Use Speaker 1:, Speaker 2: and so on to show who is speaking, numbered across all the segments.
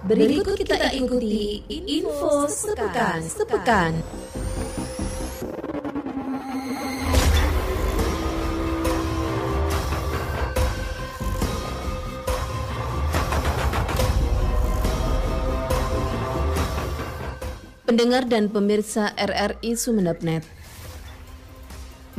Speaker 1: Berikut kita ikuti info sepekan. Pendengar dan pemirsa RRI Sumeneb.net,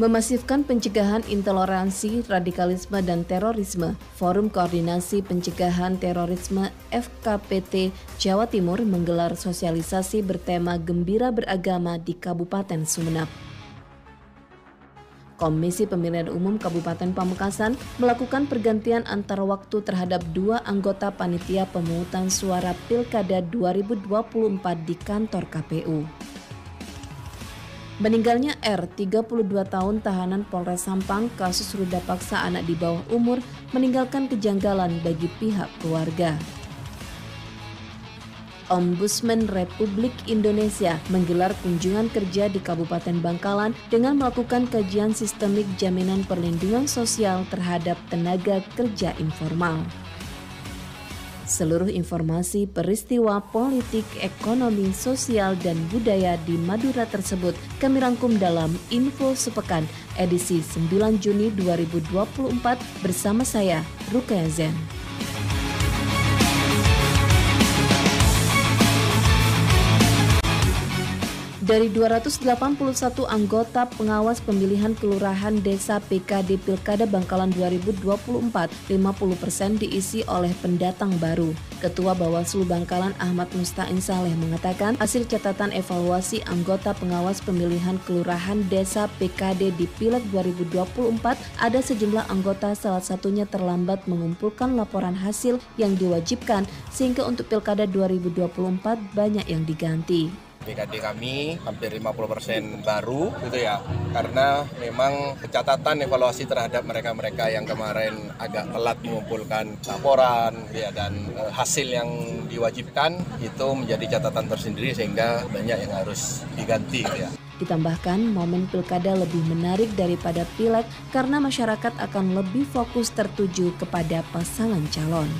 Speaker 1: memasifkan pencegahan intoleransi, radikalisme, dan terorisme, Forum Koordinasi Pencegahan Terorisme FKPT Jawa Timur menggelar sosialisasi bertema Gembira Beragama di Kabupaten Sumeneb. Komisi Pemilihan Umum Kabupaten Pamekasan melakukan pergantian antar waktu terhadap 2 anggota panitia pemungutan suara Pilkada 2024 di kantor KPU. Meninggalnya R, 32 tahun tahanan Polres Sampang kasus ruda paksa anak di bawah umur meninggalkan kejanggalan bagi pihak keluarga. Ombudsman Republik Indonesia menggelar kunjungan kerja di Kabupaten Bangkalan dengan melakukan kajian sistemik jaminan perlindungan sosial terhadap tenaga kerja informal. Seluruh informasi peristiwa politik, ekonomi, sosial, dan budaya di Madura tersebut kami rangkum dalam Info Sepekan edisi 9 Juni 2024 bersama saya, Rukaya Zen. Dari 281 anggota pengawas pemilihan kelurahan desa PKD Pilkada Bangkalan 2024, 50% diisi oleh pendatang baru. Ketua Bawaslu Bangkalan Ahmad Musta'in Saleh mengatakan hasil catatan evaluasi anggota pengawas pemilihan kelurahan desa PKD di Pileg 2024 ada sejumlah anggota salah satunya terlambat mengumpulkan laporan hasil yang diwajibkan sehingga untuk Pilkada 2024 banyak yang diganti.
Speaker 2: PKD kami hampir 50% baru gitu ya, karena memang pencatatan evaluasi terhadap mereka-mereka yang kemarin agak telat mengumpulkan laporan ya, dan hasil yang diwajibkan itu menjadi catatan tersendiri sehingga banyak yang harus diganti gitu ya.
Speaker 1: Ditambahkan momen pilkada lebih menarik daripada pileg karena masyarakat akan lebih fokus tertuju kepada pasangan calon.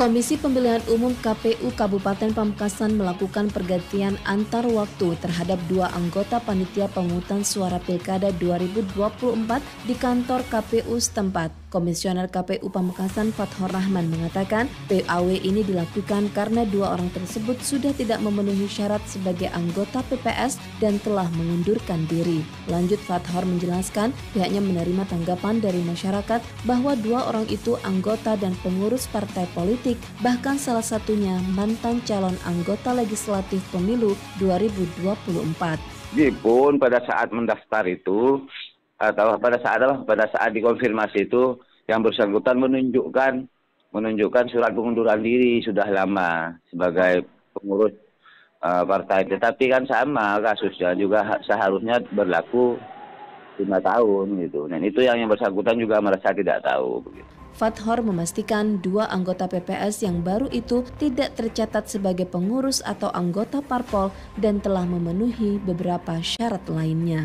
Speaker 1: Komisi Pemilihan Umum KPU Kabupaten Pamekasan melakukan pergantian antar waktu terhadap 2 anggota panitia pemungutan suara Pilkada 2024 di kantor KPU setempat. Komisioner KPU Pamekasan Fathor Rahman mengatakan PAW ini dilakukan karena 2 orang tersebut sudah tidak memenuhi syarat sebagai anggota PPS dan telah mengundurkan diri. Lanjut, Fathor menjelaskan pihaknya menerima tanggapan dari masyarakat bahwa 2 orang itu anggota dan pengurus partai politik, bahkan salah satunya mantan calon anggota legislatif pemilu 2024.
Speaker 3: Pun pada saat mendaftar itu atau pada saat dikonfirmasi itu yang bersangkutan menunjukkan surat pengunduran diri sudah lama sebagai pengurus partai, tetapi kan sama kasusnya juga seharusnya berlaku 5 tahun gitu. Dan itu yang bersangkutan juga merasa tidak tahu begitu.
Speaker 1: Fathor memastikan 2 anggota PPS yang baru itu tidak tercatat sebagai pengurus atau anggota parpol dan telah memenuhi beberapa syarat lainnya.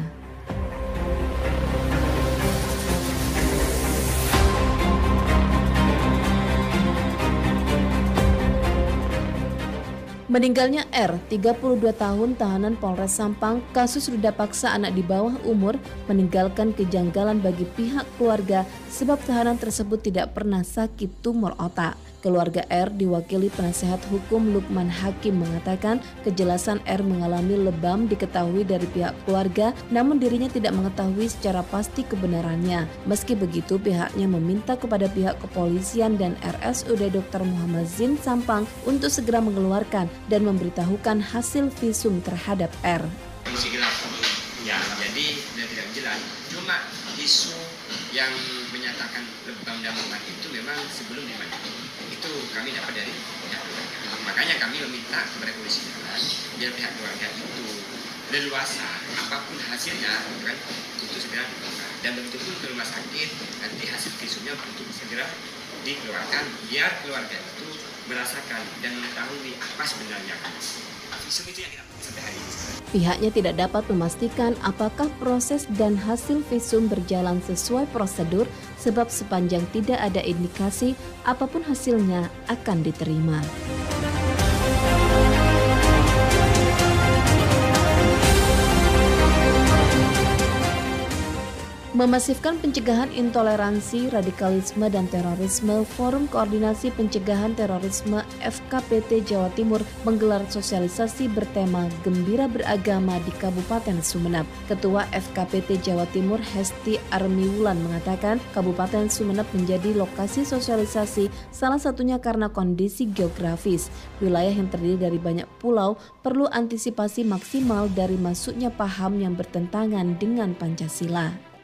Speaker 1: Meninggalnya R, 32 tahun tahanan Polres Sampang kasus ruda paksa anak di bawah umur meninggalkan kejanggalan bagi pihak keluarga sebab tahanan tersebut tidak pernah sakit tumor otak. Keluarga R diwakili penasehat hukum Lukman Hakim mengatakan kejelasan R mengalami lebam diketahui dari pihak keluarga, namun dirinya tidak mengetahui secara pasti kebenarannya. Meski begitu, pihaknya meminta kepada pihak kepolisian dan RSUD Dr. Muhammad Zin Sampang untuk segera mengeluarkan dan memberitahukan hasil visum terhadap R.
Speaker 4: Ya, jadi sudah tidak jelas. Cuma isu yang menyatakan lebam dan memar itu memang sebelum dimandikan. Itu kami dapat dari pihak keluarga. Makanya kami meminta kepada polisi biar pihak keluarga itu leluasa apapun hasilnya kan, itu segera dibongkar dan betul-betul ke rumah sakit nanti hasil visumnya untuk segera dikeluarkan biar keluarga itu merasakan dan mengetahui apa sebenarnya kan. Visum itu yang kita lakukan sampai hari ini.
Speaker 1: Pihaknya tidak dapat memastikan apakah proses dan hasil visum berjalan sesuai prosedur sebab sepanjang tidak ada indikasi apapun hasilnya akan diterima. Memasifkan pencegahan intoleransi, radikalisme, dan terorisme, Forum Koordinasi Pencegahan Terorisme FKPT Jawa Timur menggelar sosialisasi bertema Gembira Beragama di Kabupaten Sumeneb. Ketua FKPT Jawa Timur Hesti Armiwulan mengatakan Kabupaten Sumeneb menjadi lokasi sosialisasi salah satunya karena kondisi geografis. Wilayah yang terdiri dari banyak pulau perlu antisipasi maksimal dari masuknya paham yang bertentangan dengan Pancasila.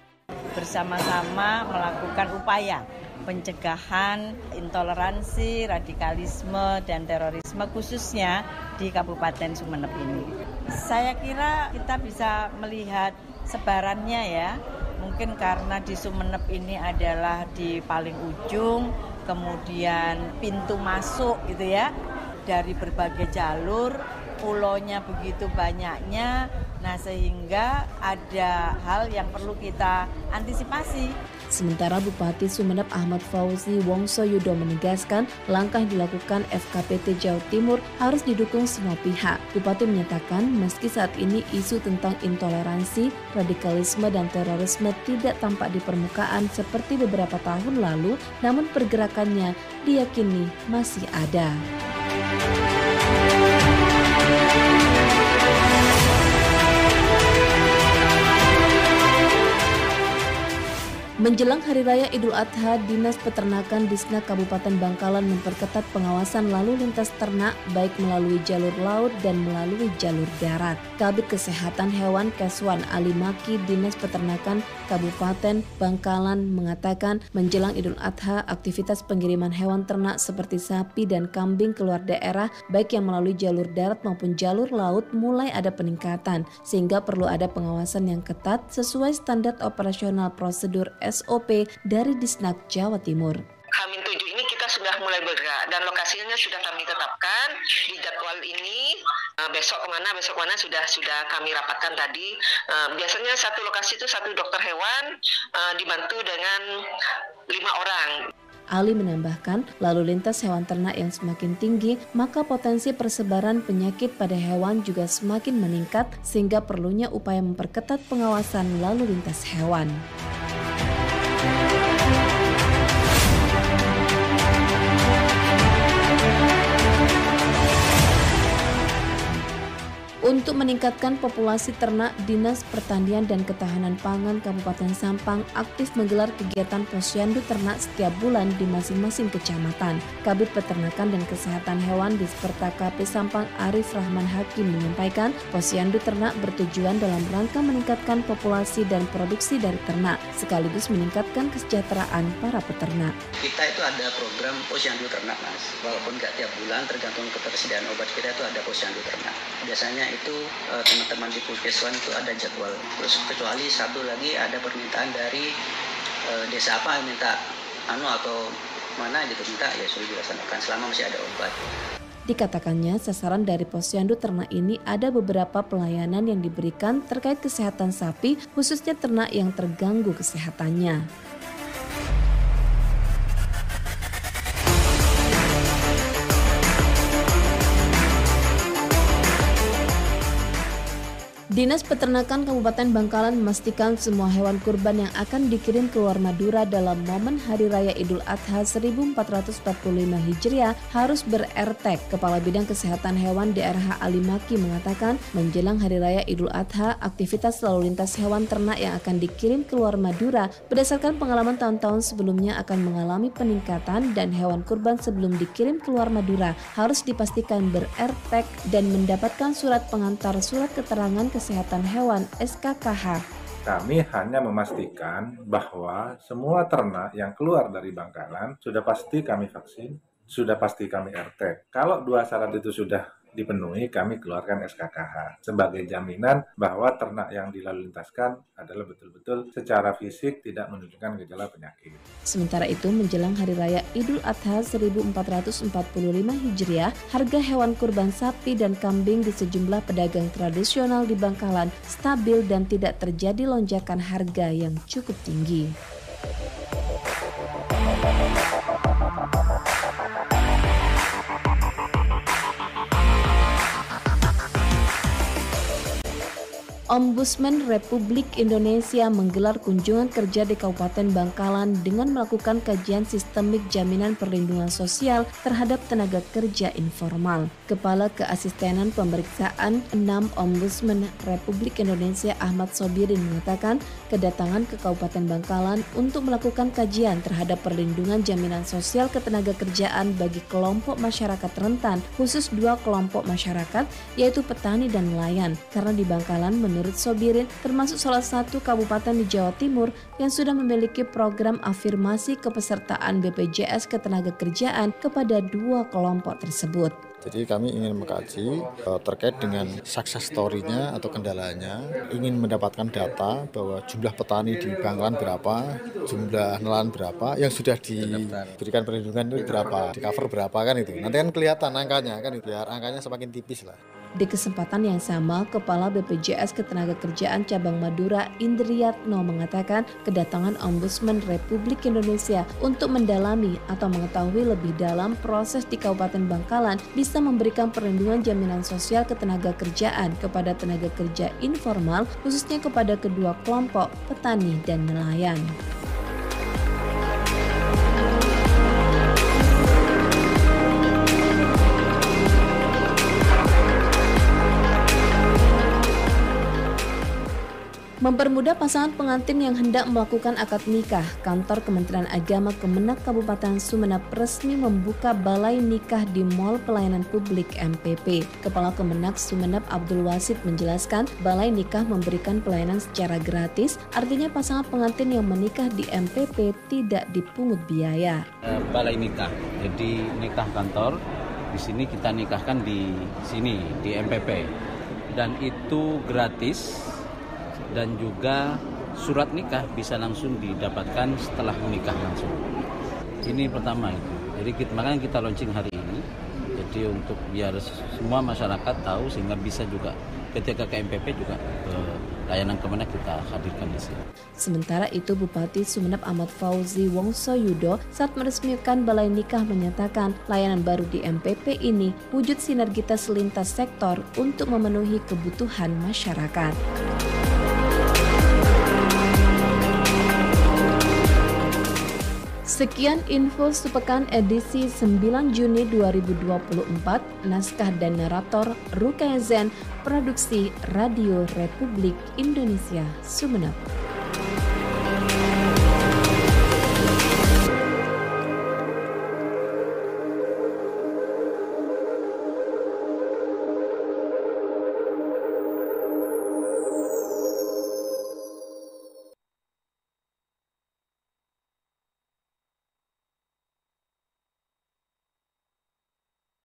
Speaker 5: Bersama-sama melakukan upaya pencegahan intoleransi, radikalisme, dan terorisme khususnya di Kabupaten Sumeneb ini. Saya kira kita bisa melihat sebarannya ya, mungkin karena di Sumeneb ini adalah di paling ujung, kemudian pintu masuk gitu ya, dari berbagai jalur, pulaunya begitu banyaknya, nah sehingga ada hal yang perlu kita antisipasi.
Speaker 1: Sementara Bupati Sumeneb Ahmad Fauzi Wongsoyudo menegaskan langkah yang dilakukan FKPT Jawa Timur harus didukung semua pihak. Bupati menyatakan meski saat ini isu tentang intoleransi, radikalisme, dan terorisme tidak tampak di permukaan seperti beberapa tahun lalu, namun pergerakannya diyakini masih ada. Menjelang Hari Raya Idul Adha, Dinas Peternakan Disna Kabupaten Bangkalan memperketat pengawasan lalu lintas ternak baik melalui jalur laut dan melalui jalur darat. Kabid Kesehatan Hewan Keswan Ali Maki Dinas Peternakan Kabupaten Bangkalan mengatakan menjelang Idul Adha aktivitas pengiriman hewan ternak seperti sapi dan kambing keluar daerah baik yang melalui jalur darat maupun jalur laut mulai ada peningkatan sehingga perlu ada pengawasan yang ketat sesuai standar operasional prosedur SOP dari Disnak Jawa Timur.
Speaker 6: H-7 ini kita sudah mulai bergerak dan lokasinya sudah kami tetapkan di jadwal ini. Besok kemana sudah kami rapatkan tadi. Biasanya satu lokasi itu satu dokter hewan dibantu dengan 5 orang.
Speaker 1: Ali menambahkan, lalu lintas hewan ternak yang semakin tinggi, maka potensi persebaran penyakit pada hewan juga semakin meningkat sehingga perlunya upaya memperketat pengawasan lalu lintas hewan. Untuk meningkatkan populasi ternak, Dinas Pertanian dan Ketahanan Pangan Kabupaten Sampang aktif menggelar kegiatan posyandu ternak setiap bulan di masing-masing kecamatan. Kabid Peternakan dan Kesehatan Hewan Disperta KP Sampang Arif Rahman Hakim menyampaikan, posyandu ternak bertujuan dalam rangka meningkatkan populasi dan produksi dari ternak, sekaligus meningkatkan kesejahteraan para peternak.
Speaker 7: Kita itu ada program posyandu ternak, Mas. Walaupun nggak tiap bulan, tergantung ketersediaan obat kita itu ada posyandu ternak. Biasanya itu teman-teman di puskeswan itu ada jadwal. Terus kecuali satu lagi ada permintaan dari desa apa minta atau mana gitu minta ya sudah dilaksanakan selama masih ada obat.
Speaker 1: Dikatakannya sasaran dari posyandu ternak ini ada beberapa pelayanan yang diberikan terkait kesehatan sapi khususnya ternak yang terganggu kesehatannya. Dinas Peternakan Kabupaten Bangkalan memastikan semua hewan kurban yang akan dikirim keluar Madura dalam momen Hari Raya Idul Adha 1445 Hijriah harus ber-RTEK. Kepala Bidang Kesehatan Hewan DRH Ali Maki mengatakan menjelang Hari Raya Idul Adha, aktivitas lalu lintas hewan ternak yang akan dikirim keluar Madura berdasarkan pengalaman tahun-tahun sebelumnya akan mengalami peningkatan dan hewan kurban sebelum dikirim keluar Madura harus dipastikan ber-RTEK dan mendapatkan surat pengantar surat keterangan kesehatan hewan SKKH.
Speaker 8: Kami hanya memastikan bahwa semua ternak yang keluar dari Bangkalan sudah pasti kami vaksin, sudah pasti kami RT. Kalau dua syarat itu sudah dipenuhi, kami keluarkan SKKH sebagai jaminan bahwa ternak yang dilalu lintaskan adalah betul-betul secara fisik tidak menunjukkan gejala penyakit.
Speaker 1: Sementara itu, menjelang Hari Raya Idul Adha 1445 Hijriah, harga hewan kurban sapi dan kambing di sejumlah pedagang tradisional di Bangkalan stabil dan tidak terjadi lonjakan harga yang cukup tinggi. Ombudsman Republik Indonesia menggelar kunjungan kerja di Kabupaten Bangkalan dengan melakukan kajian sistemik jaminan perlindungan sosial terhadap tenaga kerja informal. Kepala Keasistenan Pemeriksaan 6 Ombudsman Republik Indonesia Ahmad Sobirin mengatakan kedatangan ke Kabupaten Bangkalan untuk melakukan kajian terhadap perlindungan jaminan sosial ketenaga kerjaan bagi kelompok masyarakat rentan, khusus 2 kelompok masyarakat yaitu petani dan nelayan, karena di Bangkalan menurut Sobirin termasuk salah satu kabupaten di Jawa Timur yang sudah memiliki program afirmasi kepesertaan BPJS Ketenagakerjaan kepada 2 kelompok tersebut.
Speaker 9: Jadi kami ingin mengkaji terkait dengan success story-nya atau kendalanya, ingin mendapatkan data bahwa jumlah petani di Bangkalan berapa, jumlah nelayan berapa, yang sudah diberikan perlindungan itu berapa, di cover berapa kan itu. Nanti kan kelihatan angkanya kan, biar angkanya semakin tipis lah.
Speaker 1: Di kesempatan yang sama, Kepala BPJS Ketenagakerjaan Cabang Madura Indriyatno mengatakan kedatangan Ombudsman Republik Indonesia untuk mendalami atau mengetahui lebih dalam proses di Kabupaten Bangkalan bisa memberikan perlindungan jaminan sosial ketenagakerjaan kepada tenaga kerja informal, khususnya kepada kedua kelompok petani dan nelayan. Mempermudah pasangan pengantin yang hendak melakukan akad nikah, Kantor Kementerian Agama Kemenak Kabupaten Sumeneb resmi membuka Balai Nikah di Mall Pelayanan Publik MPP. Kepala Kemenak Sumeneb Abdul Wasid menjelaskan, Balai Nikah memberikan pelayanan secara gratis, artinya pasangan pengantin yang menikah di MPP tidak dipungut biaya.
Speaker 10: Balai nikah, jadi nikah kantor, di sini kita nikahkan di sini, di MPP, dan itu gratis. Dan juga surat nikah bisa langsung didapatkan setelah menikah langsung. Ini pertama itu. Jadi makanya kita launching hari ini. Jadi untuk biar semua masyarakat tahu sehingga bisa juga ketika ke MPP juga layanan Kemenak kita hadirkan di sini.
Speaker 1: Sementara itu Bupati Sumeneb Ahmad Fauzi Wongsoyudo saat meresmikan Balai Nikah menyatakan layanan baru di MPP ini wujud sinergitas lintas sektor untuk memenuhi kebutuhan masyarakat. Sekian info sepekan edisi 9 Juni 2024, naskah dan narator Rukaya Zen, produksi Radio Republik Indonesia Sumeneb.